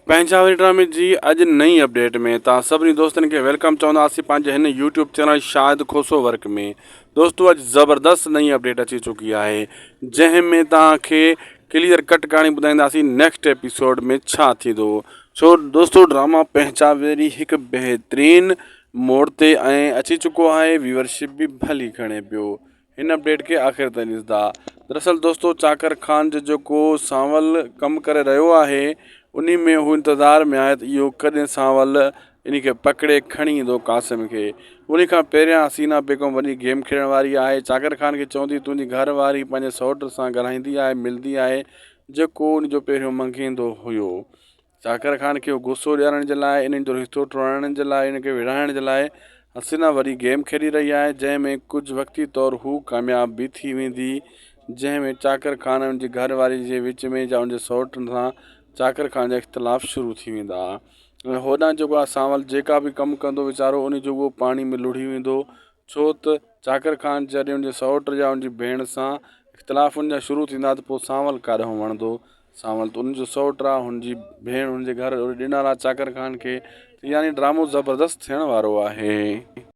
पंहिंजावरी ड्रामे जी अॼु नई अपडेट में तव्हां सभिनी दोस्तनि खे वेलकम चवंदासीं पंहिंजे हिन यूट्यूब चैनल शाहिद खोसो वर्क में। दोस्तों, अॼु ज़बरदस्त नई अपडेट अची चुकी आहे जंहिं में तव्हांखे क्लियर कट कहाणी ॿुधाईंदासीं नेक्स्ट एपिसोड में छा थींदो। छो दोस्तों, ड्रामा पंहिंजावरी हिकु बहितरीन मोड़ ते अची चुको आहे। व्यूअरशिप बि भली खणे पियो। हिन अपडेट के आख़िर ताईं ॾिसंदा। दरअसल दोस्तों, चाकर खान जो जेको सांवल कमु करे रहियो आहे उन में हू इंतज़ार में आहे त इहो कॾहिं सांवल इन खे पकिड़े खणी ईंदो कासिम खे। उन खां पहिरियां हसीना बेगम वॾी गेम खेॾण वारी आहे। चाकर खान खे चवंदी तुंहिंजी घर वारी पंहिंजे सौट सां ॻाल्हाईंदी आहे, मिलंदी आहे, जेको उन जो पहिरियों मंगींदो हुयो। चाकर खान खे गुस्सो ॾियारण जे लाइ, इन्हनि जो रिश्तो टोड़ाइण जे लाइ, इन खे विढ़ाइण जे लाइ हसीना वरी गेम खेॾी रही आहे, जंहिंमें कुझु वक़्ती तौरु हू कामयाब बि थी वेंदी, जंहिंमें चाकर खान उनजी घर वारी जे विच में या उनजे सौट सां चाकर खान जा इख़्तिलाफ़ शुरू थी वेंदा। ऐं होॾां जेको आहे सांवल जेका बि कमु कंदो वीचारो उन जो उहो पाणी में लुढ़ी वेंदो, छो त चाकर खान जॾहिं उनजे सौट या उनजी भेण सां इख़्तिलाफ़ उनजा शुरू थींदा त पोइ सांवल काॾों वणंदो। सांवल त उनजो सौट आहे, हुनजी भेण हुनजे घर ॾिनल आहे चाकर खान खे, यानी ड्रामो ज़बरदस्त थियण वारो आहे।